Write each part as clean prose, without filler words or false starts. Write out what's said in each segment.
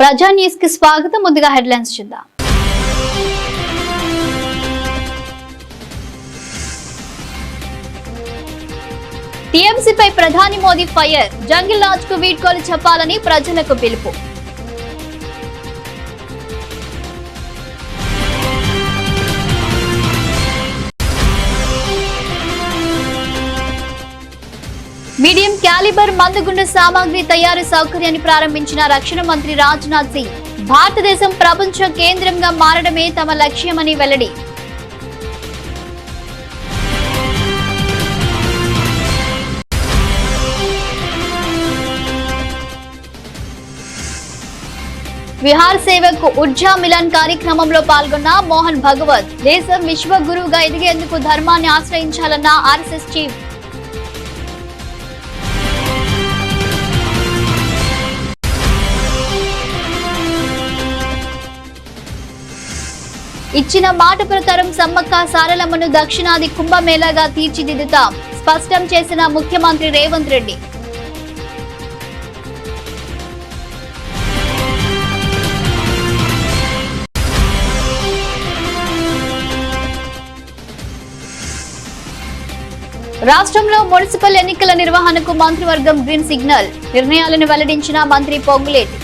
ప్రజా న్యూస్ కి స్వాగతం. ముందుగా హెడ్లైన్స్ చూద్దాం. టీఎంసీపై ప్రధాని మోదీ ఫైర్. జంగిల్ రాజ్ కు వీడ్కోలు చెప్పాలని ప్రజలకు పిలుపు. మీడియం క్యాలిబర్ మందుగుండు సామాగ్రి తయారీ సౌకర్యాన్ని ప్రారంభించిన రక్షణ మంత్రి రాజ్నాథ్ సింగ్. భారతదేశం ప్రపంచ కేంద్రంగా మారడమే తమ లక్ష్యమని వెల్లడి. విహార్ సేవక్ ఉర్జా మిలన్ కార్యక్రమంలో పాల్గొన్న మోహన్ భగవత్. దేశం విశ్వ గురువుగా ఎదిగేందుకు ధర్మాన్ని ఆశ్రయించాలన్న ఆర్ఎస్ఎస్ చీఫ్. ఇచ్చిన మాట ప్రకారం సమ్మక్క సారలమ్మను దక్షిణాది కుంభమేళాగా తీర్చిదిద్దుతాం, స్పష్టం చేసిన ముఖ్యమంత్రి రేవంత్ రెడ్డి. రాష్ట్రంలో మున్సిపల్ ఎన్నికల నిర్వహణకు మంత్రివర్గం గ్రీన్ సిగ్నల్. నిర్ణయాలను వెల్లడించిన మంత్రి పొంగులేటి.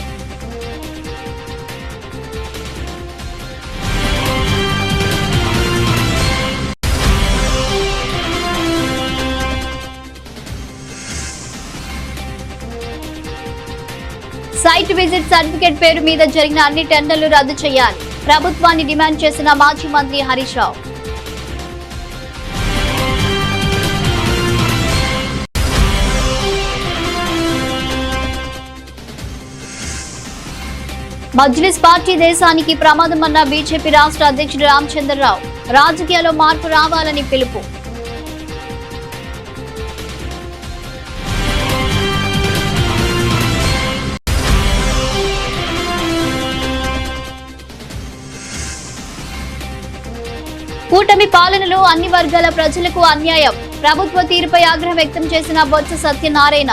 సైట్ విజిట్ సర్టిఫికేట్ పేరు మీద జరిగిన అన్ని టెండర్లు రద్దు చేయాలి, ప్రభుత్వాన్ని డిమాండ్ చేసిన మాజీ మంత్రి హరీష్ రావు. మజ్లిస్ పార్టీ దేశానికి ప్రమాదమన్న బీజేపీ రాష్ట్ర అధ్యక్షుడు రామచంద్రరావు. రాజకీయాల్లో మార్పు రావాలని పిలుపు. కూటమి పాలనలో అన్ని వర్గాల ప్రజలకు అన్యాయం, ప్రభుత్వ తీరుపై ఆగ్రహం వ్యక్తం చేసిన బొత్స సత్యనారాయణ.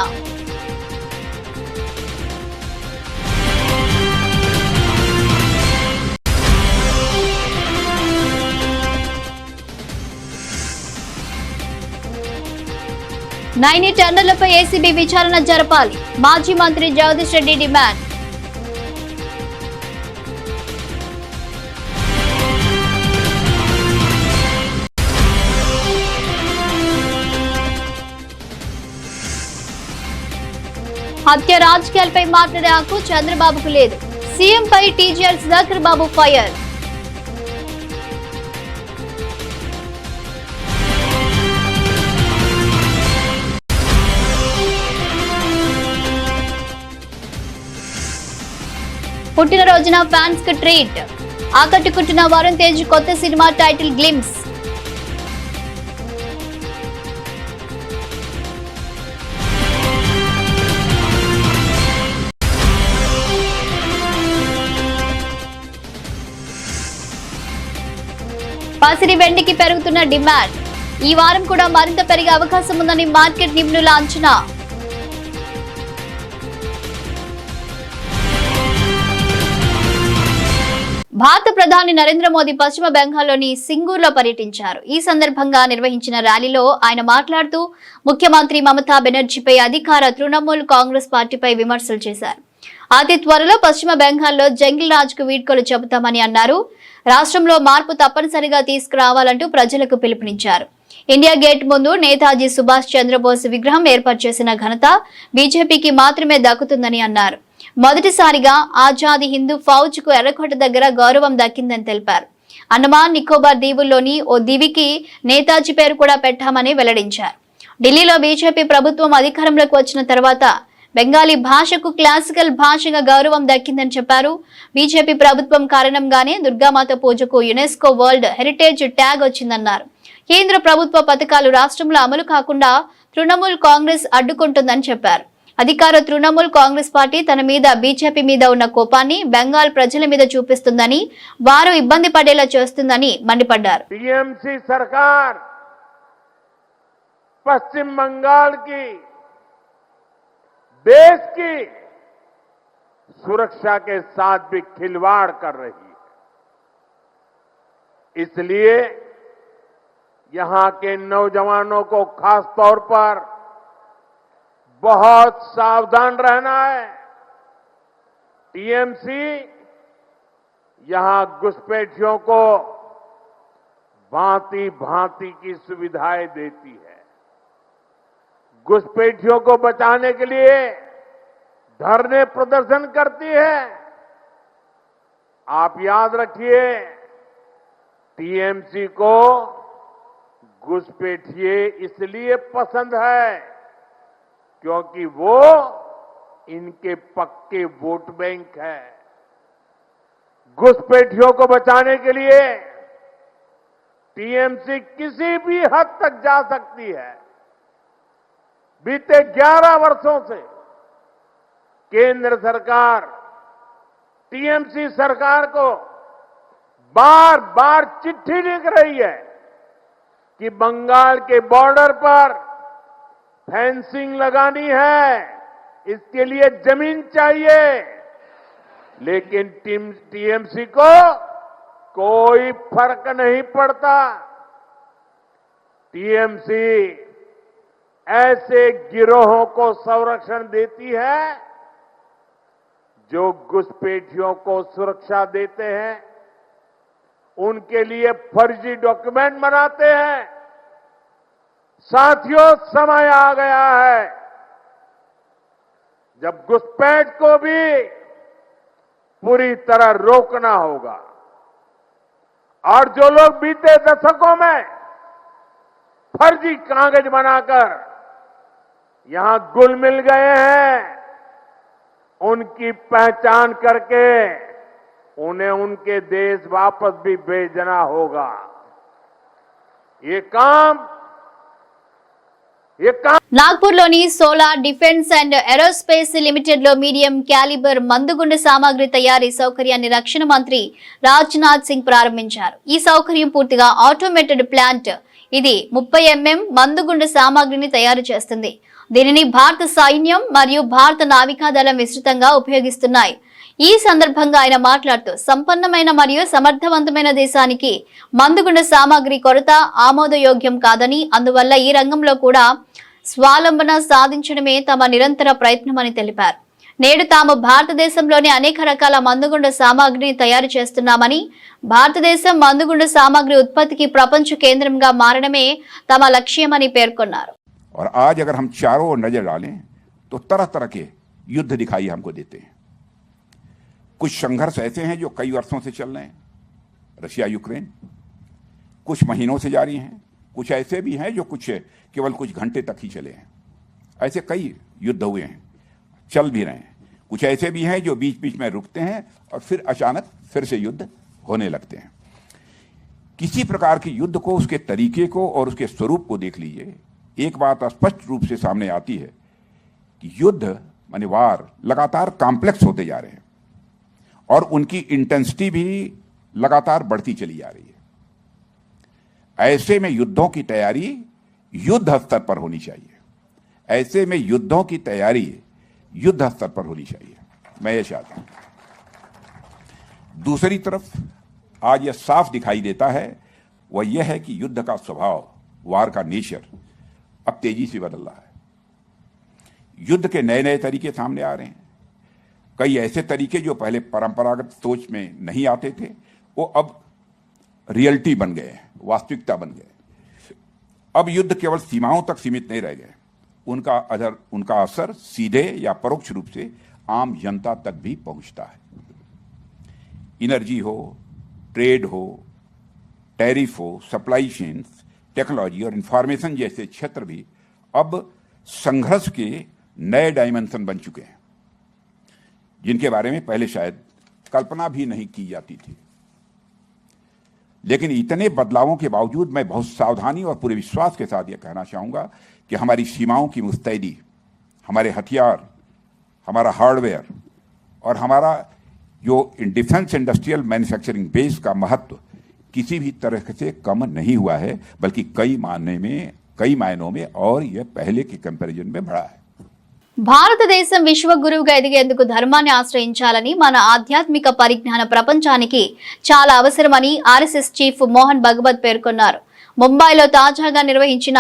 నైని టెండర్లపై ఏసీబీ విచారణ జరపాలి, మాజీ మంత్రి జగదీష్ రెడ్డి డిమాండ్. హత్య రాజకీయాలపై మాట్లాడే హక్కు చంద్రబాబుకు లేదు, సీఎంపై టీజీఆర్ సుధాకర్ బాబు ఫైర్. పుట్టినరోజున ఫ్యాన్స్ కు ట్రీట్. ఆకట్టుకుంటున్న వరుణ్ తేజ్ కొత్త సినిమా టైటిల్ గ్లిమ్స్. పసిడి వెండికి పెరుగుతున్న డిమాండ్. ఈ వారం కూడా మరింత పెరిగే అవకాశం ఉందని మార్కెట్ నిపుణుల అంచనా. భారత ప్రధాని నరేంద్ర మోదీ పశ్చిమ బెంగాల్లోని సింగూర్లో పర్యటించారు. ఈ సందర్భంగా నిర్వహించిన ర్యాలీలో ఆయన మాట్లాడుతూ ముఖ్యమంత్రి మమతా బెనర్జీపై అధికార తృణమూల్ కాంగ్రెస్ పార్టీపై విమర్శలు చేశారు. అతి త్వరలో పశ్చిమ బెంగాల్లో జంగిల్ రాజ్ కు వీడ్కోలు చెబుతామని అన్నారు. రాష్ట్రంలో మార్పు తప్పనిసరిగా తీసుకురావాలంటూ ప్రజలకు పిలుపునిచ్చారు. ఇండియా గేట్ ముందు నేతాజీ సుభాష్ చంద్రబోస్ విగ్రహం ఏర్పాటు చేసిన ఘనత బీజేపీకి మాత్రమే దక్కుతుందని అన్నారు. మొదటిసారిగా ఆజాదీ హిందూ ఫౌజ్ కు ఎర్రకోట దగ్గర గౌరవం దక్కిందని తెలిపారు. అండమాన్ నికోబార్ దీవుల్లోని ఓ దివికి నేతాజీ పేరు కూడా పెట్టామని వెల్లడించారు. ఢిల్లీలో బీజేపీ ప్రభుత్వం అధికారంలోకి వచ్చిన తర్వాత బెంగాలీ భాషకు క్లాసికల్ భాషగా గౌరవం దక్కిందని చెప్పారు. బీజేపీ ప్రభుత్వం కారణంగానే దుర్గామాత పూజకు యునెస్కో వరల్డ్ హెరిటేజ్ ట్యాగ్ వచ్చిందన్నారు. కేంద్ర ప్రభుత్వ పథకాలు రాష్ట్రంలో అమలు కాకుండా తృణమూల్ కాంగ్రెస్ అడ్డుకుంటుందని చెప్పారు. అధికార తృణమూల్ కాంగ్రెస్ పార్టీ తన మీద బీజేపీ మీద ఉన్న కోపాన్ని బెంగాల్ ప్రజల మీద చూపిస్తుందని, వారు ఇబ్బంది పడేలా చేస్తుందని మండిపడ్డారు. टीएमसी सरकार पश्चिम बंगाल की देश की सुरक्षा के साथ भी खिलवाड़ कर रही है। इसलिए यहां के नौजवानों को खास तौर पर बहुत सावधान रहना है। टीएमसी यहां घुसपैठियों को भांति भांति की सुविधाएं देती है। घुसपैठियों को बचाने के लिए धरने प्रदर्शन करती है। आप याद रखिए, टीएमसी को घुसपैठिए इसलिए पसंद है क्योंकि वो इनके पक्के वोट बैंक है। घुसपैठियों को बचाने के लिए टीएमसी किसी भी हद तक जा सकती है। बीते 11 वर्षों से केंद्र सरकार टीएमसी सरकार को बार बार चिट्ठी लिख रही है कि बंगाल के बॉर्डर पर फेंसिंग लगानी है, इसके लिए जमीन चाहिए। लेकिन टीएमसी को कोई फर्क नहीं पड़ता। टीएमसी ऐसे गिरोहों को संरक्षण देती है जो घुसपैठियों को सुरक्षा देते हैं, उनके लिए फर्जी डॉक्यूमेंट बनाते हैं। साथियों, समय आ गया है जब घुसपैठ को भी पूरी तरह रोकना होगा। और जो लोग बीते दशकों में फर्जी कागज बनाकर यहां घुल मिल गए हैं, उनकी पहचान करके उन्हें उनके देश वापस भी भेजना होगा। ये काम నాగ్పూర్లోని Solar Defence and Aerospace Limited లో మీడియం క్యాలిబర్ మందుగుండు సామాగ్రి తయారీ సౌకర్యాన్ని రక్షణ మంత్రి రాజ్నాథ్ సింగ్ ప్రారంభించారు. ఈ సౌకర్యం పూర్తిగా ఆటోమేటెడ్ ప్లాంట్. ఇది 30 mm మందుగుండు సామాగ్రిని తయారు చేస్తుంది. దీనిని భారత సైన్యం మరియు భారత నావికాదళం విస్తృతంగా ఉపయోగిస్తున్నాయి. ఈ సందర్భంగా ఆయన మాట్లాడుతూ సంపన్నమైన మరియు సమర్థవంతమైన దేశానికి మందుగుండు సామాగ్రి కొరత ఆమోదయోగ్యం కాదని, అందువల్ల ఈ రంగంలో కూడా స్వావలంబన సాధించడమే తమ నిరంతర ప్రయత్నమని తెలిపారు. నేడు తాము భారతదేశంలోని అనేక రకాల మందుగుండు సామాగ్రిని తయారు చేస్తున్నామని, భారతదేశం మందుగుండు సామాగ్రి ఉత్పత్తికి ప్రపంచ కేంద్రంగా మారడమే తమ లక్ష్యమని పేర్కొన్నారు. और आज अगर हम चारों ओर नजर डालें तो तरह तरह के युद्ध दिखाई हमको देते हैं। कुछ संघर्ष ऐसे हैं जो कई वर्षों से चल रहे हैं, रशिया यूक्रेन, कुछ महीनों से जारी हैं, कुछ ऐसे भी हैं जो केवल कुछ घंटे तक ही चले हैं। ऐसे कई युद्ध हुए हैं, चल भी रहे हैं। कुछ ऐसे भी हैं जो बीच बीच में रुकते हैं और फिर अचानक फिर से युद्ध होने लगते हैं। किसी प्रकार के युद्ध को, उसके तरीके को और उसके स्वरूप को देख लीजिए, एक बात स्पष्ट रूप से सामने आती है कि युद्ध माने वार लगातार कॉम्प्लेक्स होते जा रहे हैं और उनकी इंटेंसिटी भी लगातार बढ़ती चली जा रही है। ऐसे में युद्धों की तैयारी युद्ध स्तर पर होनी चाहिए। ऐसे में युद्धों की तैयारी युद्ध स्तर पर होनी चाहिए, मैं ये चाहता हूं। दूसरी तरफ आज यह साफ दिखाई देता है, वह यह है कि युद्ध का स्वभाव, वार का नेचर अब तेजी से बदल रहा है। युद्ध के नए नए तरीके सामने आ रहे हैं। कई ऐसे तरीके जो पहले परंपरागत सोच में नहीं आते थे, वो अब रियलिटी बन गए, वास्तविकता बन गए। अब युद्ध केवल सीमाओं तक सीमित नहीं रह गए, उनका असर सीधे या परोक्ष रूप से आम जनता तक भी पहुंचता है। एनर्जी हो, ट्रेड हो, टैरिफ हो, सप्लाई चेन्स, टेक्नोलॉजी और इंफॉर्मेशन जैसे क्षेत्र भी अब संघर्ष के नए डायमेंशन बन चुके हैं, जिनके बारे में पहले शायद कल्पना भी नहीं की जाती थी। लेकिन इतने बदलावों के बावजूद मैं बहुत सावधानी और पूरे विश्वास के साथ यह कहना चाहूंगा कि हमारी सीमाओं की मुस्तैदी, हमारे हथियार, हमारा हार्डवेयर और हमारा जो डिफेंस इंडस्ट्रियल मैन्युफैक्चरिंग बेस का महत्व किसी भी तरह से कम नहीं हुआ है, बल्कि कई मायनों में और यह पहले के कंपैरिजन में बढ़ा है। భారతదేశం విశ్వగురువుగా ఎదిగేందుకు ధర్మాన్ని ఆశ్రయించాలని, మన ఆధ్యాత్మిక పరిజ్ఞాన ప్రపంచానికి చాలా అవసరమని ఆర్ఎస్ఎస్ చీఫ్ మోహన్ భగవత్ పేర్కొన్నారు. ముంబైలో తాజాగా నిర్వహించిన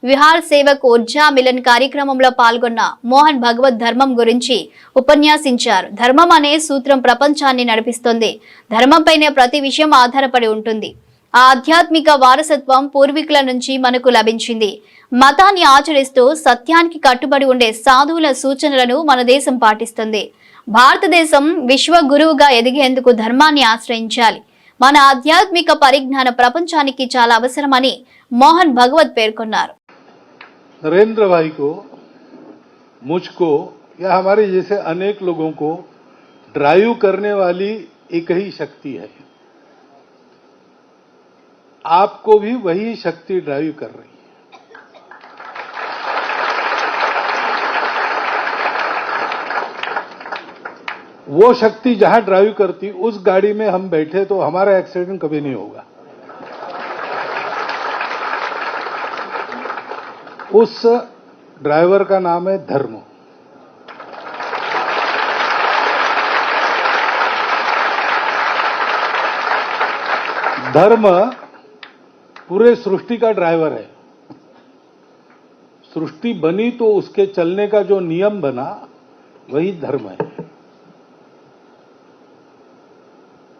విహార్ సేవక్ ఊర్జా మిలన్ కార్యక్రమంలో పాల్గొన్న మోహన్ భగవత్ ధర్మం గురించి ఉపన్యాసించారు. ధర్మం అనే సూత్రం ప్రపంచాన్ని నడిపిస్తుంది. ధర్మంపైనే ప్రతి విషయం ఆధారపడి ఉంటుంది. ఆ ఆధ్యాత్మిక వారసత్వం పూర్వీకుల నుంచి మనకు లభించింది. మతాన్ని ఆచరిస్తూ సత్యానికి కట్టుబడి ఉండే సాధువుల సూచనలను మన దేశం పాటిస్తుంది. భారతదేశం విశ్వ గురువుగా ఎదిగేందుకు ధర్మాన్ని ఆశ్రయించాలి. మన ఆధ్యాత్మిక పరిజ్ఞాన ప్రపంచానికి చాలా అవసరమని మోహన్ భగవత్ పేర్కొన్నారు. नरेंद्र भाई को, मुझको या हमारे जैसे अनेक लोगों को ड्राइव करने वाली एक ही शक्ति है. आपको भी वही शक्ति ड्राइव कर रही है. वो शक्ति जहां ड्राइव करती, उस गाड़ी में हम बैठे तो हमारा एक्सीडेंट कभी नहीं होगा. उस ड्राइवर का नाम है धर्म. धर्म पूरे सृष्टि का ड्राइवर है. सृष्टि बनी तो उसके चलने का जो नियम बना वही धर्म है.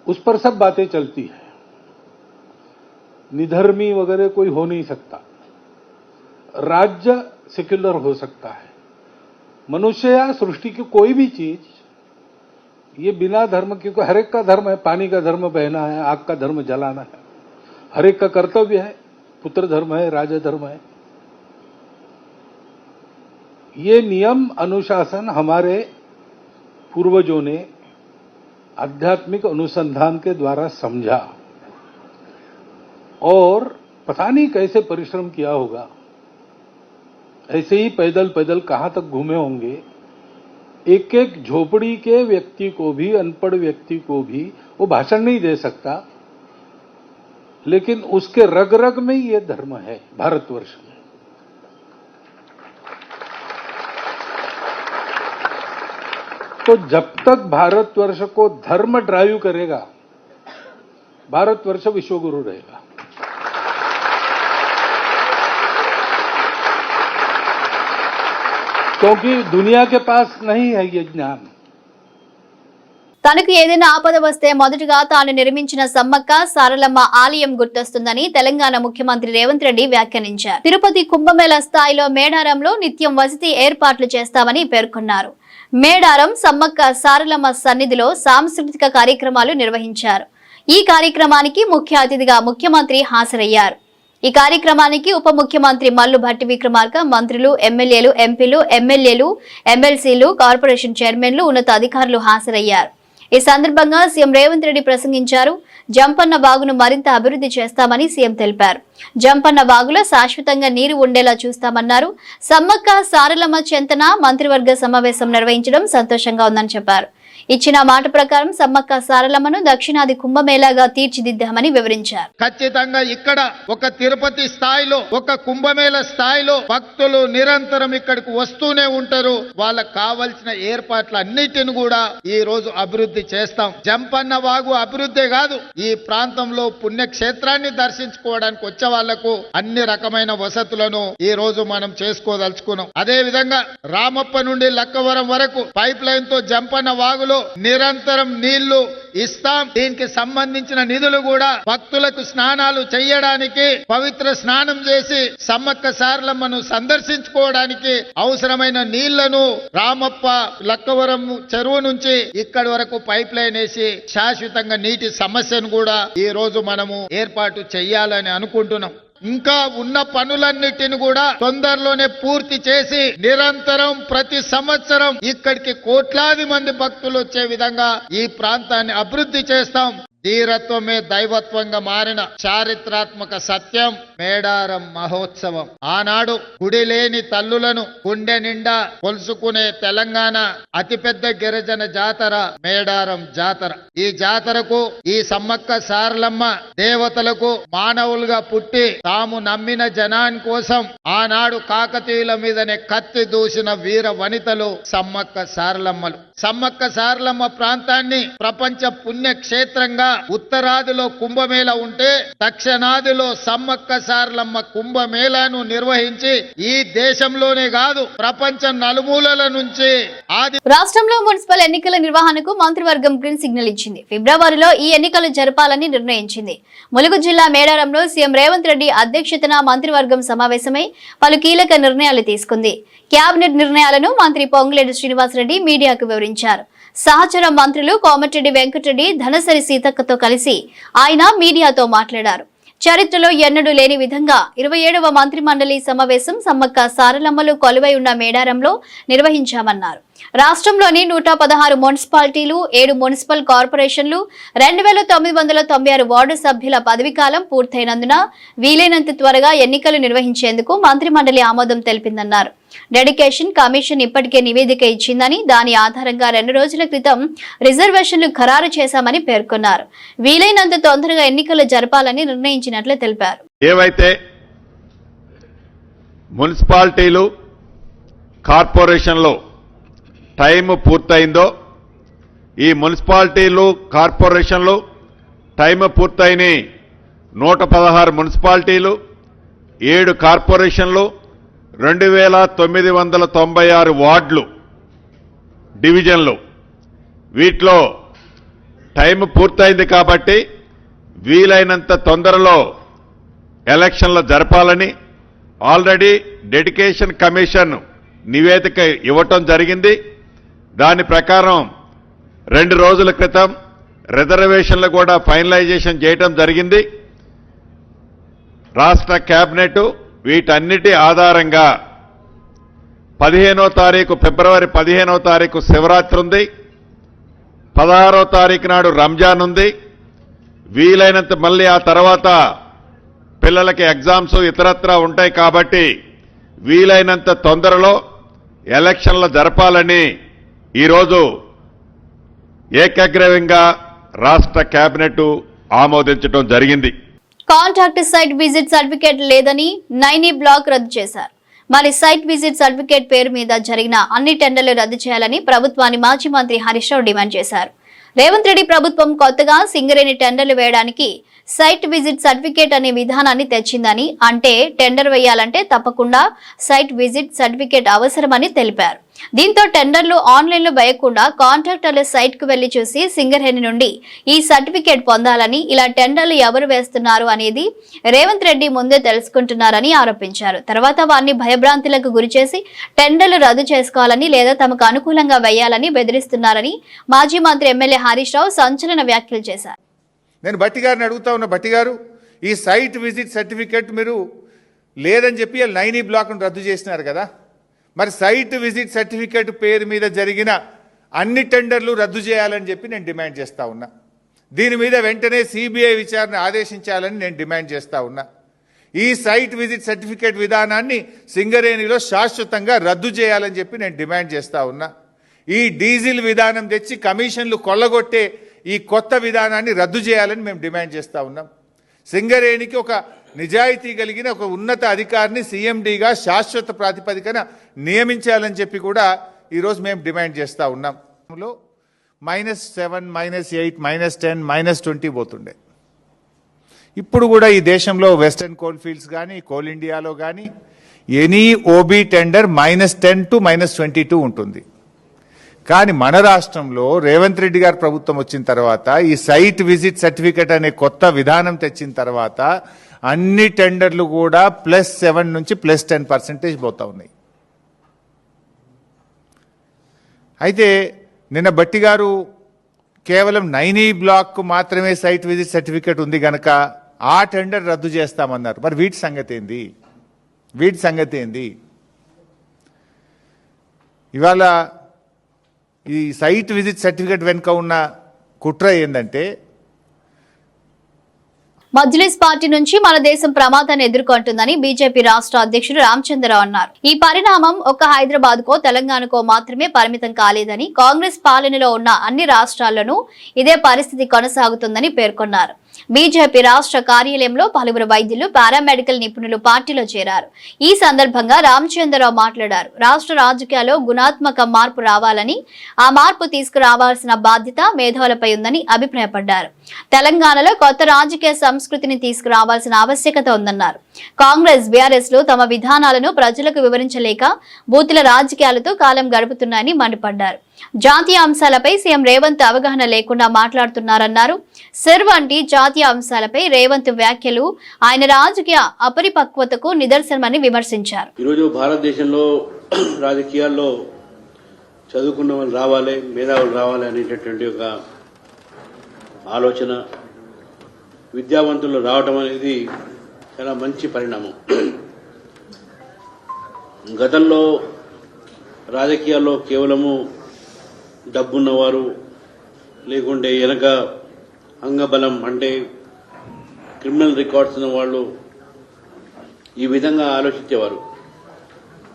उस पर सब बातें चलती है. निधर्मी वगैरह कोई हो नहीं सकता. राज्य सेक्युलर हो सकता है. मनुष्य या सृष्टि की कोई भी चीज ये बिना धर्म के, हर एक का धर्म है. पानी का धर्म बहना है, आग का धर्म जलाना है. हर एक का कर्तव्य है. पुत्र धर्म है, राजा धर्म है. ये नियम अनुशासन हमारे पूर्वजों ने आध्यात्मिक अनुसंधान के द्वारा समझा और पता नहीं कैसे परिश्रम किया होगा. ऐसे ही पैदल पैदल कहां तक घूमे होंगे. एक एक झोपड़ी के व्यक्ति को भी, अनपढ़ व्यक्ति को भी वो भाषण नहीं दे सकता, लेकिन उसके रग रग में ये धर्म है. भारतवर्ष में तो जब तक भारतवर्ष को धर्म ड्राइव करेगा, भारतवर्ष विश्वगुरु रहेगा. क्योंकि दुनिया के पास नहीं है ये ज्ञान. తనకు ఏదైనా ఆపద వస్తే మొదటగా తాను నిర్మించిన సమ్మక్క సారలమ్మ ఆలయం గుర్తొస్తుందని తెలంగాణ ముఖ్యమంత్రి రేవంత్ రెడ్డి వ్యాఖ్యానించారు. తిరుపతి కుంభమేళా స్థాయిలో మేడారంలో నిత్యం వసతి ఏర్పాట్లు చేస్తామని పేర్కొన్నారు. మేడారం సమ్మక్క సారలమ్మ సన్నిధిలో సాంస్కృతిక కార్యక్రమాలు నిర్వహించారు. ఈ కార్యక్రమానికి ముఖ్య అతిథిగా ముఖ్యమంత్రి హాజరయ్యారు. ఈ కార్యక్రమానికి ఉప ముఖ్యమంత్రి మల్లు భట్టి విక్రమార్క, మంత్రులు, ఎమ్మెల్యేలు, ఎంపీలు, ఎమ్మెల్యేలు, ఎమ్మెల్సీలు, కార్పొరేషన్ చైర్మన్లు, ఉన్నత అధికారులు హాజరయ్యారు. ఈ సందర్భంగా సీఎం రేవంత్ రెడ్డి ప్రసంగించారు. జంపన్న వాగును మరింత అభివృద్ధి చేస్తామని సీఎం తెలిపారు. జంపన్న వాగులో శాశ్వతంగా నీరు ఉండేలా చూస్తామన్నారు. సమ్మక్క సారలమ్మ చెంతన మంత్రివర్గ సమావేశం నిర్వహించడం సంతోషంగా ఉందని చెప్పారు. ఇచ్చిన మాట ప్రకారం సమ్మక్క సారలమ్మను దక్షిణాది కుంభమేళాగా తీర్చిదిద్దామని వివరించారు. ఖచ్చితంగా ఇక్కడ ఒక తిరుపతి స్థాయిలో, ఒక కుంభమేళ స్థాయిలో భక్తులు నిరంతరం ఇక్కడికి వస్తూనే ఉంటారు. వాళ్ళకు కావలసిన ఏర్పాట్లన్నిటిని కూడా ఈ రోజు అభివృద్ధి చేస్తాం. జంపన్న వాగు అభివృద్ధి కాదు, ఈ ప్రాంతంలో పుణ్యక్షేత్రాన్ని దర్శించుకోవడానికి వచ్చే వాళ్లకు అన్ని రకమైన వసతులను ఈ రోజు మనం చేసుకోదలుచుకున్నాం. అదే విధంగా రామప్ప నుండి లక్కవరం వరకు పైప్ లైన్ తో జంపన్న వాగులో నిరంతరం నీళ్లు ఇస్తాం. దీనికి సంబంధించిన నిధులు కూడా భక్తులకు స్నానాలు చేయడానికి, పవిత్ర స్నానం చేసి సమ్మక్క సారలమ్మను సందర్శించుకోవడానికి అవసరమైన నీళ్లను రామప్ప లక్కవరం చెరువు నుంచి ఇక్కడి వరకు పైప్ లైన్ వేసి శాశ్వతంగా నీటి సమస్యను కూడా ఈ రోజు మనము ఏర్పాటు చేయాలని అనుకుంటున్నాం. ఇంకా ఉన్న పనులన్నిటిని కూడా తొందరలోనే పూర్తి చేసి నిరంతరం ప్రతి సంవత్సరం ఇక్కడికి కోట్లాది మంది భక్తులు వచ్చే విధంగా ఈ ప్రాంతాన్ని అభివృద్ధి చేస్తాం. ధీరత్వమే దైవత్వంగా మారిన చారిత్రాత్మక సత్యం మేడారం మహోత్సవం. ఆనాడు గుడి లేని తల్లులను గుండె నిండా కొలుసుకునే తెలంగాణ అతిపెద్ద గిరిజన జాతర మేడారం జాతర. ఈ జాతరకు ఈ సమ్మక్క సారలమ్మ దేవతలకు మానవులుగా పుట్టి తాము నమ్మిన జనాని కోసం ఆనాడు కాకతీయుల మీదనే కత్తి దూసిన వీర వనితలు సమ్మక్క సారలమ్మలు. సమ్మక్క సారలమ్మ ప్రాంతాన్ని ప్రపంచ పుణ్యక్షేత్రంగా ఉత్తరాదిలో కుంభమేళ ఉంటే దక్షిణాదిలో సమ్మక్క సారలమ్మ కుంభమేళాను నిర్వహించి ఈ దేశంలోనే కాదు ప్రపంచం నలుమూలల నుంచి రాష్ట్రంలో మున్సిపల్ ఎన్నికల నిర్వహణకు మంత్రివర్గం గ్రీన్ సిగ్నల్ ఇచ్చింది. ఫిబ్రవరిలో ఈ ఎన్నికలు జరపాలని నిర్ణయించింది. ములుగు జిల్లా మేడారంలో సీఎం రేవంత్ రెడ్డి అధ్యక్షతన మంత్రివర్గం సమావేశమై పలు కీలక నిర్ణయాలు తీసుకుంది. కేబినెట్ నిర్ణయాలను మంత్రి పొంగులేటి శ్రీనివాసరెడ్డి మీడియాకు వివరించారు. సహచర మంత్రులు కోమటిరెడ్డి వెంకటరెడ్డి, ధనసరి సీతక్కతో కలిసి ఆయన మీడియాతో మాట్లాడారు. చరిత్రలో ఎన్నడూ లేని విధంగా 27వ మంత్రి మండలి సమావేశం సమ్మక్క సారలమ్మలు కొలువై ఉన్న మేడారంలో నిర్వహించామన్నారు. రాష్ట్రంలోని 116 మున్సిపాలిటీలు, 7 మున్సిపల్ కార్పొరేషన్లు, 2996 వార్డు సభ్యుల పదవీకాలం పూర్తయినందున వీలైనంత త్వరగా ఎన్నికలు నిర్వహించేందుకు మంత్రి మండలి ఆమోదం తెలిపిందన్నారు. డెడికేషన్ కమిషన్ ఇప్పటికే నివేదిక ఇచ్చిందని, దాని ఆధారంగా 2 రోజుల క్రితం రిజర్వేషన్లు ఖరారు చేశామని పేర్కొన్నారు. వీలైనంత తొందరగా ఎన్నికలు జరపాలని నిర్ణయించినట్లు తెలిపారు. ఏవైతే మున్సిపాలిటీలు, కార్పొరేషన్లో టైం పూర్తయిందో, ఈ మున్సిపాలిటీలు, కార్పొరేషన్లు టైం పూర్తయిన 116 మున్సిపాలిటీలు, 7 కార్పొరేషన్లు, 2996 వార్డులు, డివిజన్లు, వీటిలో టైం పూర్తయింది కాబట్టి వీలైనంత తొందరలో ఎలక్షన్లు జరపాలని ఆల్రెడీ డెడికేషన్ కమిషన్ నివేదిక ఇవ్వటం జరిగింది. దాని ప్రకారం 2 రోజుల క్రితం రిజర్వేషన్లు కూడా ఫైనలైజేషన్ చేయటం జరిగింది. రాష్ట్ర కేబినెట్ వీటన్నిటి ఆధారంగా 15వ తారీఖు, ఫిబ్రవరి 15వ తారీఖు శివరాత్రి ఉంది, 16వ తారీఖు నాడు రంజాన్ ఉంది. వీలైనంత మళ్ళీ ఆ తర్వాత పిల్లలకి ఎగ్జామ్స్ ఇతరత్రా ఉంటాయి కాబట్టి వీలైనంత తొందరలో ఎలక్షన్లు జరపాలని ఈరోజు ఏకగ్రీవంగా రాష్ట్ర కేబినెట్ ఆమోదించడం జరిగింది. కాంట్రాక్ట్ సైట్ విజిట్ సర్టిఫికేట్ లేదని నైనీ బ్లాక్ రద్దు చేశారు. మరి సైట్ విజిట్ సర్టిఫికేట్ పేరు మీద జరిగిన అన్ని టెండర్లు రద్దు చేయాలని ప్రభుత్వాన్ని మాజీ మంత్రి హరీష్ రావు డిమాండ్ చేశారు. రేవంత్ రెడ్డి ప్రభుత్వం కొత్తగా సింగరేణి టెండర్లు వేయడానికి సైట్ విజిట్ సర్టిఫికేట్ అనే విధానాన్ని తెచ్చిందని, అంటే టెండర్ వేయాలంటే తప్పకుండా సైట్ విజిట్ సర్టిఫికేట్ అవసరమని తెలిపారు. దీంతో టెండర్లు ఆన్లైన్లో వేయకుండా కాంట్రాక్టర్ల సైట్ కు వెళ్లి చూసి సింగరేణి నుండి ఈ సర్టిఫికేట్ పొందాలని, ఇలా టెండర్లు ఎవరు వేస్తున్నారు అనేది రేవంత్ రెడ్డి ముందే తెలుసుకుంటున్నారని ఆరోపించారు. తర్వాత వారిని భయభ్రాంతులకు గురిచేసి టెండర్లు రద్దు చేసుకోవాలని లేదా తమకు అనుకూలంగా వేయాలని బెదిరిస్తున్నారని మాజీ మంత్రి ఎమ్మెల్యే హరీష్ రావు సంచలన వ్యాఖ్యలు చేశారు. నేను భట్టి గారిని అడుగుతా ఉన్నా, భట్టి గారు ఈ సైట్ విజిట్ సర్టిఫికేట్ మీరు లేదని చెప్పి నైనీ బ్లాక్ను రద్దు చేసినారు కదా, మరి సైట్ విజిట్ సర్టిఫికేట్ పేరు మీద జరిగిన అన్ని టెండర్లు రద్దు చేయాలని చెప్పి నేను డిమాండ్ చేస్తా ఉన్నా. దీని మీద వెంటనే సిబిఐ విచారణ ఆదేశించాలని నేను డిమాండ్ చేస్తా ఉన్నా. ఈ సైట్ విజిట్ సర్టిఫికేట్ విధానాన్ని సింగరేణిలో శాశ్వతంగా రద్దు చేయాలని చెప్పి నేను డిమాండ్ చేస్తా ఉన్నా. ఈ డీజిల్ విధానం తెచ్చి కమిషన్లు కొల్లగొట్టే ఈ కొత్త విధానాన్ని రద్దు చేయాలని మేము డిమాండ్ చేస్తా ఉన్నాం. సింగరేణికి ఒక నిజాయితీ కలిగిన ఒక ఉన్నత అధికారిని సీఎండీగా శాశ్వత ప్రాతిపదికన నియమించాలని చెప్పి కూడా ఈరోజు మేము డిమాండ్ చేస్తూ ఉన్నాం. -7, -8, -10, -20 పోతుండే. ఇప్పుడు కూడా ఈ దేశంలో వెస్టర్న్ కోల్ ఫీల్డ్స్ కానీ, కోల్ ఇండియాలో కానీ ఎనీ ఓబీ టెండర్ -10 to -22 ఉంటుంది. కానీ మన రాష్ట్రంలో రేవంత్ రెడ్డి గారి ప్రభుత్వం వచ్చిన తర్వాత ఈ సైట్ విజిట్ సర్టిఫికేట్ అనే కొత్త విధానం తెచ్చిన తర్వాత అన్ని టెండర్లు కూడా +7 నుంచి +10% పోతా ఉన్నాయి. అయితే నిన్న భట్టి గారు కేవలం నైనీ బ్లాక్ మాత్రమే సైట్ విజిట్ సర్టిఫికేట్ ఉంది గనక ఆ టెండర్ రద్దు చేస్తామన్నారు. మరి వీటి సంగతి ఏంది? ఇవాళ ఈ సైట్ విజిట్ సర్టిఫికేట్ వెనుక ఉన్న కుట్ర ఏంటంటే మజ్లిస్ పార్టీ నుంచి మన దేశం ప్రమాదాన్ని ఎదుర్కొంటుందని బీజేపీ రాష్ట్ర అధ్యక్షుడు రామచంద్రరావు అన్నారు. ఈ పరిణామం ఒక్క హైదరాబాద్ కో తెలంగాణకో మాత్రమే పరిమితం కాలేదని, కాంగ్రెస్ పాలనలో ఉన్న అన్ని రాష్ట్రాల్లోనూ ఇదే పరిస్థితి కొనసాగుతుందని పేర్కొన్నారు. బీజేపీ రాష్ట్ర కార్యాలయంలో పలువురు వైద్యులు, పారామెడికల్ నిపుణులు పార్టీలో చేరారు. ఈ సందర్భంగా రామచంద్రరావు మాట్లాడారు. రాష్ట్ర రాజకీయాల్లో గుణాత్మక మార్పు రావాలని, ఆ మార్పు తీసుకురావాల్సిన బాధ్యత మేధావులపై ఉందని అభిప్రాయపడ్డారు. తెలంగాణలో కొత్త రాజకీయ సంస్కృతిని తీసుకురావాల్సిన ఆవశ్యకత ఉందన్నారు. కాంగ్రెస్, బీఆర్ఎస్ లు తమ విధానాలను ప్రజలకు వివరించలేక బూతుల రాజకీయాలతో కాలం గడుపుతున్నాయని మండిపడ్డారు. జాతీయ అంశాలపై సీఎం రేవంత్ అవగాహన లేకుండా మాట్లాడుతున్నారన్నారు. సిర్ వంటి జాతీయ అంశాలపై రేవంత్ వ్యాఖ్యలు ఆయన రాజకీయ అపరిపక్వతకు నిదర్శనమని విమర్శించారు. ఈరోజు భారతదేశంలో రాజకీయాల్లో చదువుకున్న వాళ్ళు రావాలి, మేధావులు రావాలి అనేటటువంటి ఒక ఆలోచన, విద్యావంతులు రావటం అనేది చాలా మంచి పరిణామం. గతంలో రాజకీయాల్లో కేవలము డబ్బున్నవారు, లేకుంటే వెనక అంగబలం అంటే క్రిమినల్ రికార్డ్స్ ఉన్న వాళ్ళు ఈ విధంగా ఆలోచించేవారు.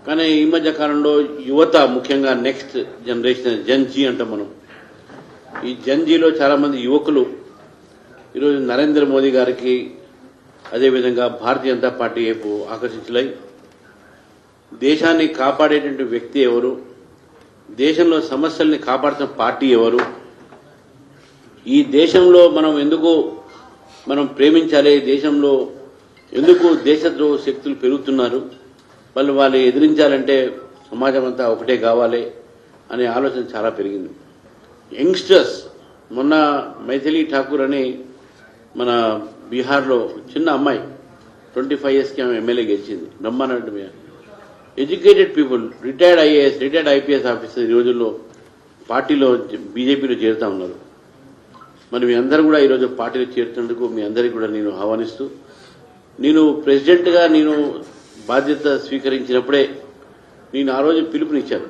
కానీ ఈ మధ్య కాలంలో యువత, ముఖ్యంగా నెక్స్ట్ జనరేషన్ జన్జీ అంటాం మనం, ఈ జన్జీలో చాలా మంది యువకులు ఈరోజు నరేంద్ర మోదీ గారికి, అదేవిధంగా భారతీయ జనతా పార్టీ వైపు ఆకర్షితులై దేశాన్ని కాపాడేటువంటి వ్యక్తి ఎవరు, దేశంలో సమస్యల్ని కాపాడుతున్న పార్టీ ఎవరు, ఈ దేశంలో మనం ప్రేమించాలి, దేశంలో ఎందుకు దేశద్రోహ శక్తులు పెరుగుతున్నారు, వాళ్ళు ఎదిరించాలంటే సమాజం అంతా ఒకటే కావాలి అనే ఆలోచన చాలా పెరిగింది. యంగ్స్టర్స్, మొన్న మైథిలి ఠాకూర్ అని మన బీహార్లో చిన్న అమ్మాయి 25 yearsకి ఆమె ఎమ్మెల్యే గెలిచింది. బ్రహ్మాండ educated people, retired IAS, retired IPS officer ఈ రోజుల్లో పార్టీలో బీజేపీలో చేరుతా ఉన్నారు. మరి మీ అందరూ కూడా ఈరోజు పార్టీలో చేరుతున్నందుకు మీ అందరికీ కూడా నేను ఆహ్వానిస్తూ, నేను ప్రెసిడెంట్గా నేను బాధ్యత స్వీకరించినప్పుడే నేను ఆ రోజు పిలుపునిచ్చాను.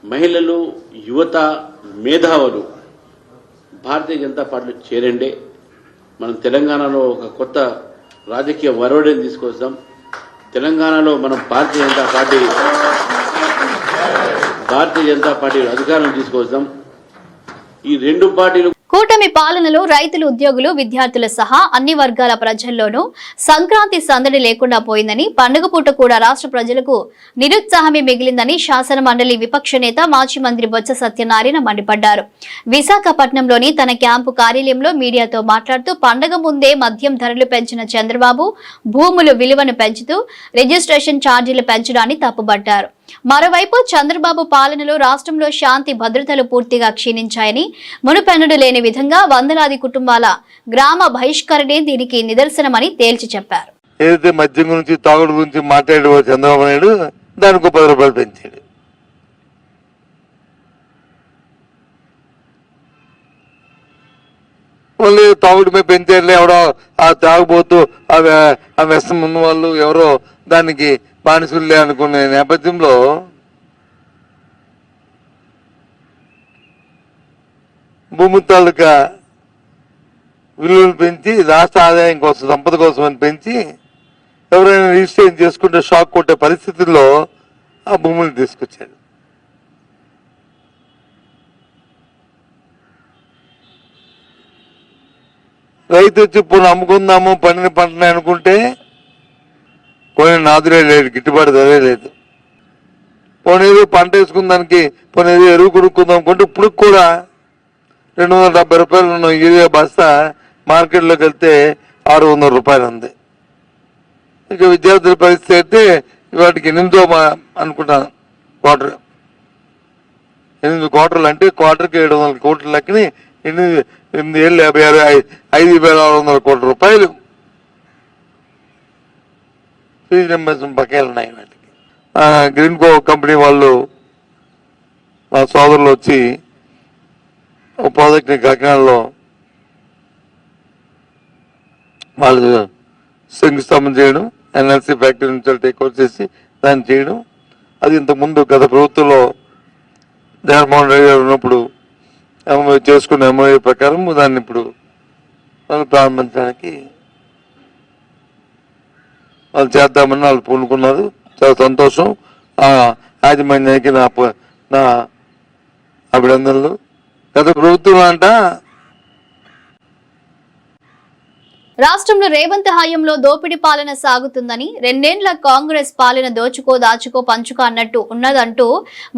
మహిళలు, యువత, మేధావులు భారతీయ జనతా పార్టీలో చేరండి, మనం తెలంగాణలో ఒక కొత్త రాజకీయ వరవడిని తీసుకొస్తాం, తెలంగాణలో మనం భారతీయ జనతా పార్టీ అధికారం తీసుకొస్తాం. ఈ రెండు పార్టీలు కూటమి పాలనలో రైతులు, ఉద్యోగులు, విద్యార్థుల సహా అన్ని వర్గాల ప్రజల్లోనూ సంక్రాంతి సందడి లేకుండా పోయిందని, పండుగ పూట కూడా రాష్ట్ర ప్రజలకు నిరుత్సాహమే మిగిలిందని శాసన మండలి విపక్ష నేత, మాజీ మంత్రి బొత్స సత్యనారాయణ మండిపడ్డారు. విశాఖపట్నంలోని తన క్యాంపు కార్యాలయంలో మీడియాతో మాట్లాడుతూ, పండుగ ముందే మద్యం ధరలు పెంచిన చంద్రబాబు భూముల విలువను పెంచుతూ రిజిస్ట్రేషన్ ఛార్జీలు పెంచడాన్ని తప్పుబట్టారు. మరోవైపు చంద్రబాబు పాలనలో రాష్ట్రంలో శాంతి భద్రతలు పూర్తిగా క్షీణించాయని, మునుపెన్నడూ లేని విధంగా వందలాది కుటుంబాల గ్రామ బహిష్కరణే దీనికి నిదర్శనమని తేల్చి చెప్పారు. ఏదైతే మద్యం గురించి, తాగుడు గురించి మాట్లాడే చంద్రబాబు నాయుడు దానికి 10 రూపాయలు పెంచాడు. వాళ్ళు తాగుడు మీద పెంచారులే, ఎవడో ఆ తాగుబోతూ ఆ వ్యసనం ఉన్న వాళ్ళు ఎవరో దానికి బానిసులే అనుకునే నేపథ్యంలో భూమి తాలూకా విలువలు పెంచి, రాష్ట్ర ఆదాయం కోసం, సంపద కోసం అని పెంచి ఎవరైనా రిజిస్ట్రేషన్ చేసుకుంటే షాక్ కొట్టే పరిస్థితుల్లో ఆ భూములు తీసుకొచ్చాడు. రైతు వచ్చి పోనీ అమ్ముకుందాము పండిన పంటని అనుకుంటే పోనీ నాదులే లేదు, గిట్టుబాటు ధరే లేదు. పోనీ పంట వేసుకుందానికి, పోనీ ఎరువు కొనుక్కుందాం అనుకుంటే ఇప్పుడు కూడా 270 రూపాయలు ఉన్న యూరియా బస్తా మార్కెట్లోకి వెళ్తే 600 రూపాయలు ఉంది. ఇక విద్యార్థుల పరిస్థితి అయితే వాటికి 8 అనుకుంటాను క్వార్టర్, 8 క్వార్టర్లు అంటే క్వార్టర్కి 700 కోట్ల లెక్కని 8 ఏళ్ళు 5,600 కోట్ల రూపాయలు ఫీజు రింబర్స్మెంట్ బకాయిలు ఉన్నాయి వాటికి. గ్రీన్కో కంపెనీ వాళ్ళు, మా సోదరులు వచ్చి ఒక ప్రాజెక్ట్ని కాకినాడలో వాళ్ళు శంకుస్థాపన చేయడం, ఎన్ఎల్సీ ఫ్యాక్టరీ నుంచి టేక్ ఓవర్ చేసి దాన్ని చేయడం. అది ఇంతకుముందు గత ప్రభుత్వంలో జగన్మోహన్ రెడ్డి గారు ఉన్నప్పుడు చేసుకున్న ఎంఓఏ ప్రకారం దాన్ని ఇప్పుడు వాళ్ళు ప్రారంభించడానికి వాళ్ళు చేద్దామని వాళ్ళు పూనుకున్నారు. చాలా సంతోషం. యాజమాన్యానికి నా అభినందనలు. గత ప్రభుత్వం అంట రాష్ట్రంలో రేవంత్ హయాంలో దోపిడీ పాలన సాగుతుందని, 2 ఏళ్ల కాంగ్రెస్ పాలన దోచుకో దాచుకో పంచుకో అన్నట్టు ఉన్నదంటూ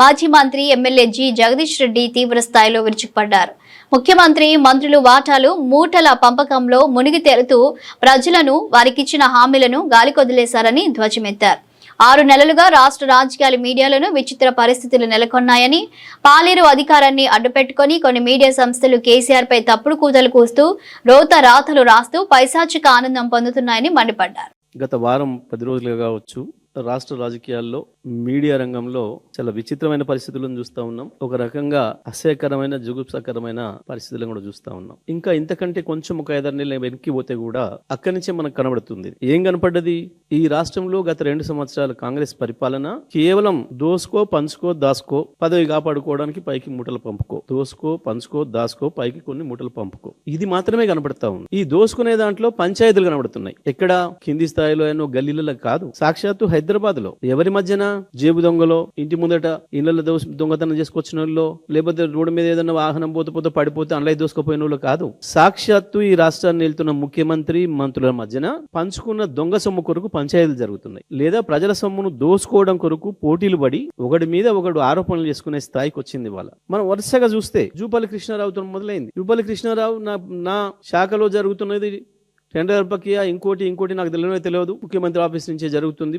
మాజీ మంత్రి ఎమ్మెల్యే జి జగదీష్ రెడ్డి తీవ్ర స్థాయిలో విరుచుకుపడ్డారు. ముఖ్యమంత్రి మంత్రులు వాటాలు మూటల పంపకంలో మునిగి తేలుతూ ప్రజలను వారికిచ్చిన హామీలను గాలికొదిలేశారని ధ్వజమెత్తారు. 6 నెలలుగా రాష్ట్ర రాజకీయాల మీడియాలను విచిత్ర పరిస్థితులు నెలకొన్నాయని, పాలేరు అధికారాన్ని అడ్డుపెట్టుకుని కొన్ని మీడియా సంస్థలు కేసీఆర్ పై తప్పుడు కూతలు కూస్తూ రోత రాతలు రాస్తూ పైశాచిక ఆనందం పొందుతున్నాయని మండిపడ్డారు. గత వారం 10 రోజులుగా కావచ్చు రాష్ట్ర రాజకీయాల్లో మీడియా రంగంలో చాలా విచిత్రమైన పరిస్థితులను చూస్తా ఉన్నాం. ఒక రకంగా అసహ్యకరమైన జుగుప్సకరమైన పరిస్థితులను కూడా చూస్తా ఉన్నాం. ఇంకా ఇంతకంటే కొంచెం ఒక 5 నెలలు వెనక్కి పోతే కూడా అక్కడి నుంచే మనకు కనబడుతుంది. ఏం కనపడ్డది? ఈ రాష్ట్రంలో గత 2 సంవత్సరాల కాంగ్రెస్ పరిపాలన కేవలం దోసుకో పంచుకో దాసుకో, పదవి కాపాడుకోవడానికి పైకి మూటలు పంపుకో, దోసుకో పంచుకో దాసుకో, పైకి కొన్ని మూటలు పంపుకో, ఇది మాత్రమే కనబడతా ఉంది. ఈ దోసుకునే దాంట్లో పంచాయతీలు కనబడుతున్నాయి. ఎక్కడ? కింది స్థాయిలో ఏమో గల్లీలలో కాదు, సాక్షాత్తు హైదరాబాద్ లో ఎవరి మధ్యన జేబు దొంగలో, ఇంటి ముందట ఇళ్లలో దొంగతనం చేసుకొచ్చిన వాళ్ళు, లేకపోతే రోడ్డు మీద ఏదైనా వాహనం పోతే పడిపోతే అందులో దోసుకుపోయిన వాళ్ళు కాదు, సాక్షాత్తు ఈ రాష్ట్రాన్ని వెళ్తున్న ముఖ్యమంత్రి మంత్రుల మధ్యన పంచుకున్న దొంగ సొమ్ము కొరకు పంచాయతీలు జరుగుతున్నాయి. లేదా ప్రజల సొమ్మును దోసుకోవడం కొరకు పోటీలు పడి ఒకటి మీద ఒకడు ఆరోపణలు చేసుకునే స్థాయికి వచ్చింది వాళ్ళ. మనం వరుసగా చూస్తే జూపల్లి కృష్ణారావుతో మొదలైంది. జూపల్లి కృష్ణారావు నా శాఖలో జరుగుతున్నది టెండర్ ప్రక్రియ, ఇంకోటి నాకు తెలియదు, ముఖ్యమంత్రి ఆఫీస్ నుంచే జరుగుతుంది,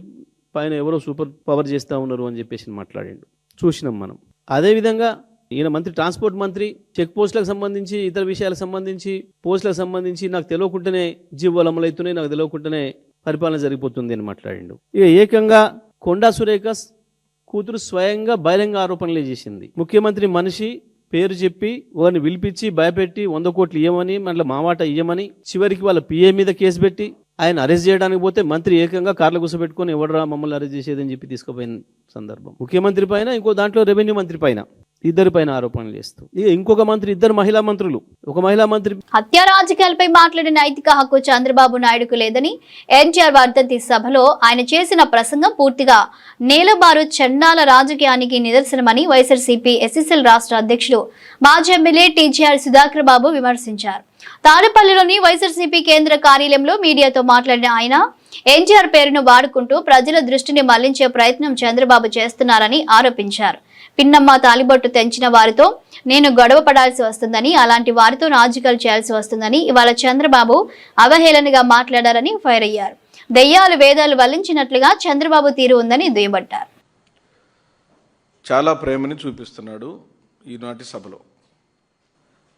పైన ఎవరో సూపర్ పవర్ చేస్తూ ఉన్నారు అని చెప్పేసి మాట్లాడిండు. చూసినాం మనం. అదేవిధంగా ఈయన మంత్రి, ట్రాన్స్పోర్ట్ మంత్రి, చెక్ పోస్టులకు సంబంధించి, ఇతర విషయాలకు సంబంధించి, పోస్టులకు సంబంధించి నాకు తెలియకుండానే జీవోలు అమలవుతున్నాయి, నాకు తెలియకుండానే పరిపాలన జరిగిపోతుంది అని మాట్లాడిండు. ఇక ఏకంగా కొండా సురేఖ కూతురు స్వయంగా బహిరంగ ఆరోపణలే చేసింది. ముఖ్యమంత్రి మనిషి పేరు చెప్పి వారిని పిలిపించి భయపెట్టి 100 కోట్లు ఇవ్వమని, మళ్ళీ మావాట ఇవ్వమని, చివరికి వాళ్ళ పిఏ మీద కేసు పెట్టి ఆయన అరెస్ట్ చేయడానికి పోతే మంత్రి ఏకంగా కార్లు కూర్చోబెట్టుకుని ఎవడరా మమ్మల్ని అరెస్ట్ చేసేదని చెప్పి తీసుకుపోయిన సందర్భం. ముఖ్యమంత్రి పైన, ఇంకో దాంట్లో రెవెన్యూ మంత్రి పైన, ఇద్దరి పైన ఆరోపణలు చేస్తూ, ఇక ఇంకొక మంత్రి, 2 మహిళా మంత్రులు, ఒక మహిళా మంత్రి. హత్య రాజకీయాలపై మాట్లాడే నైతిక హక్కు చంద్రబాబు నాయుడుకు లేదని ఎన్టీఆర్ వర్ధంతి సభలో ఆయన చేసిన ప్రసంగం పూర్తిగా నేలబారు చండాల రాజకీయానికి నిదర్శనమని వైఎస్ఆర్సీపీ ఎస్ఎస్ఎల్ రాష్ట్ర అధ్యక్షుడు మాజీ ఎమ్మెల్యే టీజీఆర్ సుధాకర్ బాబు విమర్శించారు. తాడేపల్లిలోని వైఎస్ఆర్సీపీ కేంద్ర కార్యాలయంలో మీడియాతో మాట్లాడిన ఆయన ఎన్టీఆర్ పేరును వాడుకుంటూ ప్రజల దృష్టిని మళ్లించే ప్రయత్నం చంద్రబాబు చేస్తున్నారని ఆరోపించారు. పిన్నమ్మ తాలిబొట్టు తెంచిన వారితో నేను గొడవ పడాల్సి వస్తుందని, అలాంటి వారితో రాజకీయాలు చేయాల్సి వస్తుందని ఇవాళ చంద్రబాబు అవహేళనగా మాట్లాడారని ఫైర్ అయ్యారు. దెయ్యాలు వేదాలు వల్లించినట్లుగా చంద్రబాబు తీరు ఉందని దుయ్యబట్టారు. చాలా ప్రేమని చూపిస్తున్నాడు ఈనాటి సభలో.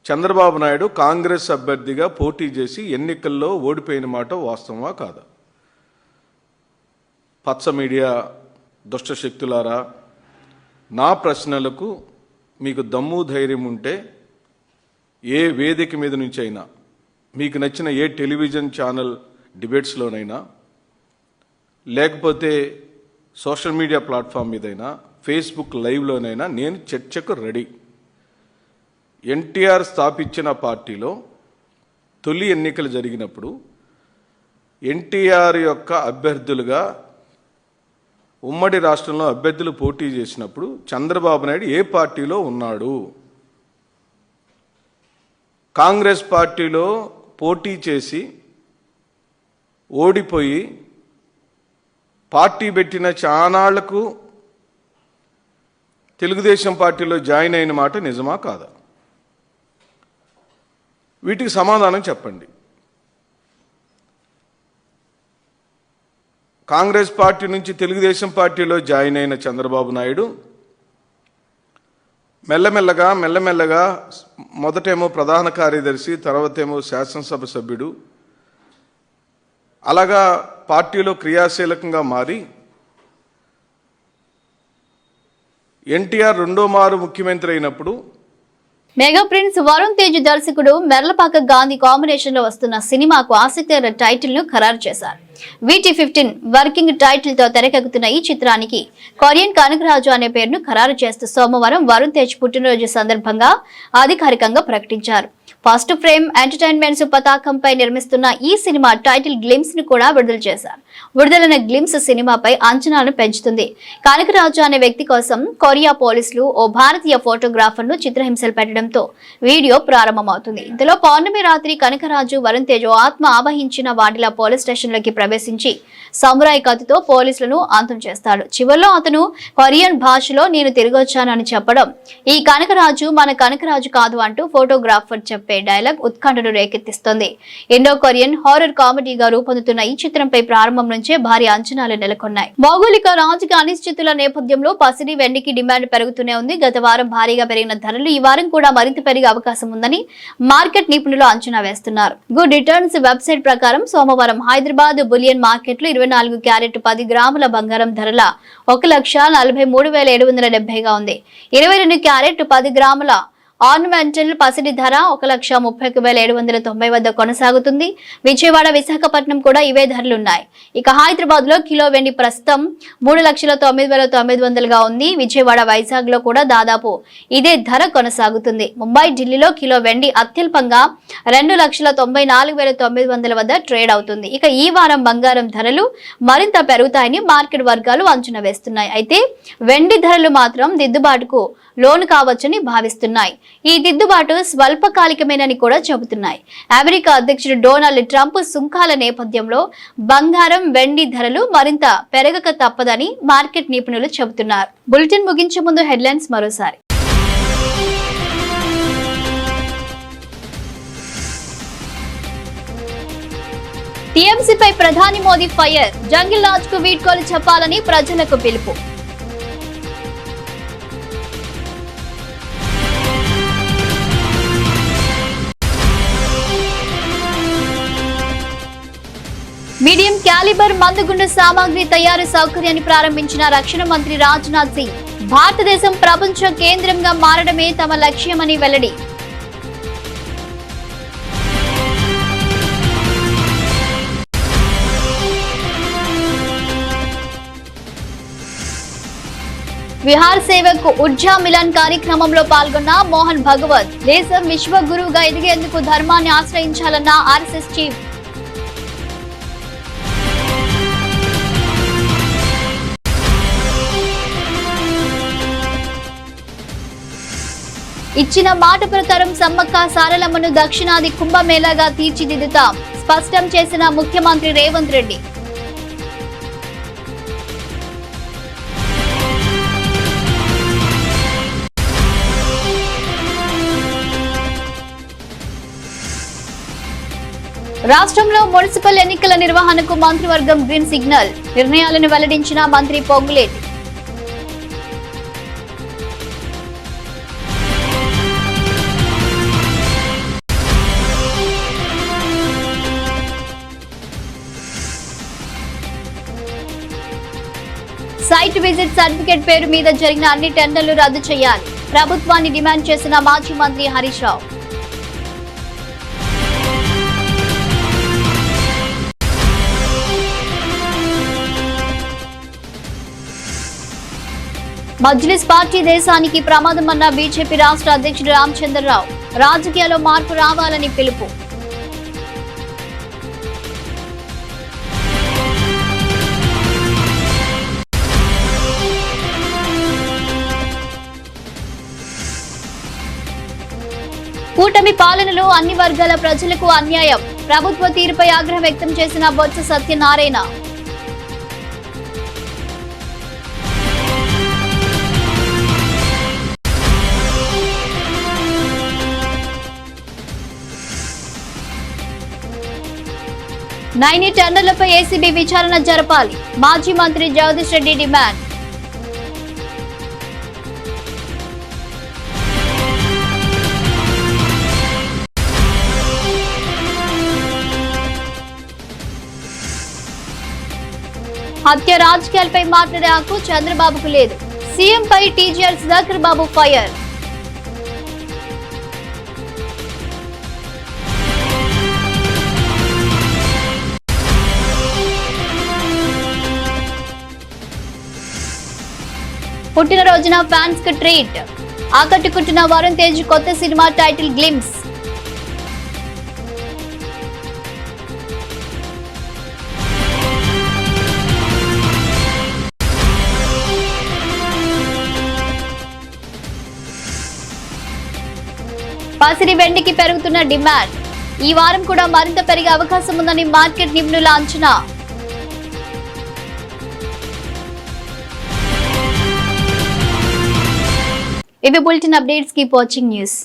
చంద్రబాబు నాయుడు కాంగ్రెస్ అభ్యర్థిగా పోటీ చేసి ఎన్నికల్లో ఓడిపోయిన మాట వాస్తవమా కాదా? పచ్చ మీడియా దుష్ట శక్తులారా, నా ప్రశ్నలకు మీకు దమ్ము ధైర్యం ఉంటే ఏ వేదిక మీద నుంచి అయినా, మీకు నచ్చిన ఏ టెలివిజన్ ఛానల్ డిబేట్స్లోనైనా, లేకపోతే సోషల్ మీడియా ప్లాట్ఫామ్ మీదైనా, ఫేస్బుక్ లైవ్లోనైనా నేను చర్చకు రెడీ. ఎన్టీఆర్ స్థాపించిన పార్టీలో తొలి ఎన్నికలు జరిగినప్పుడు ఎన్టీఆర్ యొక్క అభ్యర్థులుగా ఉమ్మడి రాష్ట్రంలో అభ్యర్థులు పోటీ చేసినప్పుడు చంద్రబాబు నాయుడు ఏ పార్టీలో ఉన్నాడు? కాంగ్రెస్ పార్టీలో పోటీ చేసి ఓడిపోయి పార్టీ పెట్టిన చానాళ్లకు తెలుగుదేశం పార్టీలో జాయిన్ అయిన మాట నిజమా కాదా? వీటికి సమాధానం చెప్పండి. కాంగ్రెస్ పార్టీ నుంచి తెలుగుదేశం పార్టీలో జాయిన్ అయిన చంద్రబాబు నాయుడు మెల్లమెల్లగా మొదటేమో ప్రధాన కార్యదర్శి, తర్వాతేమో శాసనసభ సభ్యుడు, అలాగా పార్టీలో క్రియాశీలకంగా మారి ఎన్టీఆర్ 2వ మారు ముఖ్యమంత్రి అయినప్పుడు మెగా ప్రిన్స్ వరుణ్ తేజ్ దర్శకుడు మెర్లపాక గాంధీ కాంబినేషన్ లో వస్తున్న సినిమాకు ఆసక్తికర టైటిల్ ను ఖరారు చేశారు. VT15 వర్కింగ్ టైటిల్ తో తెరకెక్కుతున్న ఈ చిత్రానికి కొరియన్ కనకరాజు అనే పేరును ఖరారు చేస్తూ సోమవారం వరుణ్ తేజ్ పుట్టినరోజు సందర్భంగా అధికారికంగా ప్రకటించారు. ఫస్ట్ ఫ్రేమ్ ఎంటర్టైన్మెంట్స్ పతాకంపై నిర్మిస్తున్న ఈ సినిమా టైటిల్ గ్లిమ్స్ ను కూడా విడుదల చేశారు. విడుదలైన గ్లిమ్స్ సినిమాపై అంచనాలను పెంచుతుంది. కనకరాజు అనే వ్యక్తి కోసం కొరియా పోలీసులు ఓ భారతీయ ఫోటోగ్రాఫర్ ను చిత్రహింసలు పెట్టడంతో వీడియో ప్రారంభమవుతుంది. ఇంతలో పౌర్ణమి రాత్రి కనకరాజు వరుణ్ తేజ్ ఆత్మ ఆవహించిన వాటిలా పోలీస్ స్టేషన్ లోకి ప్రవేశించి సమురాయి కత్తితో పోలీసులను అంతం చేస్తాడు. చివరిలో అతను కొరియన్ భాషలో నేను తిరిగొచ్చాను అని చెప్పడం ఈ కనకరాజు మన కనకరాజు కాదు అంటూ ఫోటోగ్రాఫర్ చెప్పే డైలాగ్ ఉత్కంఠను రేకెత్తిస్తోంది. ఇండో కొరియన్ హారర్ కామెడీగా రూపొందుతున్న ఈ చిత్రంపై ప్రారంభం నుంచే భారీ అంచనాలు నెలకొన్నాయి. భౌగోళిక రాజకీయ అనిశ్చితుల నేపథ్యంలో పసిడి వెండికి డిమాండ్ పెరుగుతూనే ఉంది. గత వారం భారీగా పెరిగిన ధరలు ఈ వారం కూడా మరింత పెరిగే అవకాశం ఉందని మార్కెట్ నిపుణులు అంచనా వేస్తున్నారు. గుడ్ రిటర్న్స్ వెబ్సైట్ ప్రకారం సోమవారం హైదరాబాద్ బులియన్ మార్కెట్లో 24 క్యారెట్ 10 గ్రాముల బంగారం ధరల 1,43,770గా ఉంది. 22 క్యారెట్ 10 గ్రాముల ఆర్నమెంటల్ పసిడి ధర 1,31,790 వద్ద కొనసాగుతుంది. విజయవాడ, విశాఖపట్నం కూడా ఇవే ధరలున్నాయి. ఇక హైదరాబాద్ లో కిలో వెండి ప్రస్తుతం 3,09,900గా ఉంది. విజయవాడ, వైజాగ్ లో కూడా దాదాపు ఇదే ధర కొనసాగుతుంది. ముంబై, ఢిల్లీలో కిలో వెండి అత్యల్పంగా 2,94,900 వద్ద ట్రేడ్ అవుతుంది. ఇక ఈ వారం బంగారం ధరలు మరింత పెరుగుతాయని మార్కెట్ వర్గాలు అంచనా వేస్తున్నాయి. అయితే వెండి ధరలు మాత్రం దిద్దుబాటుకు లోను కావచ్చని భావిస్తున్నాయి. ఈ దిద్దుబాటు స్వల్పకాలికమేనని కూడా చెబుతున్నాయి. అమెరికా అధ్యక్షుడు డొనాల్డ్ ట్రంప్ సుంకాల నేపథ్యంలో బంగారం, వెండి ధరలు మరింత పెరగక తప్పదని మార్కెట్ నిపుణులు చెబుతున్నారు. బులెటిన్ ముగించే ముందు హెడ్లైన్స్ మరోసారి. టీఎంసీపై ప్రధాని మోదీ ఫైర్. జంగిల్ రాజ్ కు వీడ్కోలు చెప్పాలని ప్రజలకు పిలుపు. మీడియం క్యాలిబర్ మందుగుండు సామాగ్రి తయారీ సౌకర్యాన్ని ప్రారంభించిన రక్షణ మంత్రి రాజ్నాథ్ సింగ్. భారతదేశం ప్రపంచ కేంద్రంగా మారడమే తమ లక్ష్యమని వెల్లడి. విహార్ సేవక్ ఉర్జా మిలన్ కార్యక్రమంలో పాల్గొన్న మోహన్ భగవత్. దేశం విశ్వగురువుగా ఎదిగేందుకు ధర్మాన్ని ఆశ్రయించాలన్న ఆర్ఎస్ఎస్ చీఫ్. ఇచ్చిన మాట ప్రకారం సమ్మక్క సారలమ్మను దక్షిణాది కుంభమేళాగా తీర్చిదిద్దుతాం, స్పష్టం చేసిన ముఖ్యమంత్రి రేవంత్ రెడ్డి. రాష్ట్రంలో మున్సిపల్ ఎన్నికల నిర్వహణకు మంత్రివర్గం గ్రీన్ సిగ్నల్. నిర్ణయాలను వెల్లడించిన మంత్రి పొంగులేటి. సైట్ విజిట్ సర్టిఫికేట్ పేరు మీద జరిగిన అన్ని టెండర్లు రద్దు చేయాలి, ప్రభుత్వాన్ని డిమాండ్ చేసిన మాజీ మంత్రి హరీష్ రావు. మజ్లిస్ పార్టీ దేశానికి ప్రమాదమన్న బీజేపీ రాష్ట్ర అధ్యక్షుడు రామచంద్రరావు. రాజకీయాల్లో మార్పు రావాలని పిలుపు. కూటమి పాలనలో అన్ని వర్గాల ప్రజలకు అన్యాయం, ప్రభుత్వ తీరుపై ఆగ్రహం వ్యక్తం చేసిన బొత్స సత్యనారాయణ. నైని టెండర్లపై ఏసీబీ విచారణ జరపాలి, మాజీ మంత్రి జగదీష్ రెడ్డి డిమాండ్. హత్య రాజకీయాలపై మాట్లాడే హక్కు చంద్రబాబుకు లేదు, సీఎంపై టీజీఆర్ సుధాకర్ బాబు ఫైర్. పుట్టినరోజున ఫ్యాన్స్ కు ట్రీట్, ఆకట్టుకుంటున్న వరుణ్ తేజ్ కొత్త సినిమా టైటిల్ గ్లిమ్స్. పసిడి వెండికి పెరుగుతున్న డిమాండ్. ఈ వారం కూడా మరింత పెరిగే అవకాశం ఉందని మార్కెట్ నిపుణుల అంచనా. ఇవి bulletin updates. Keep watching news.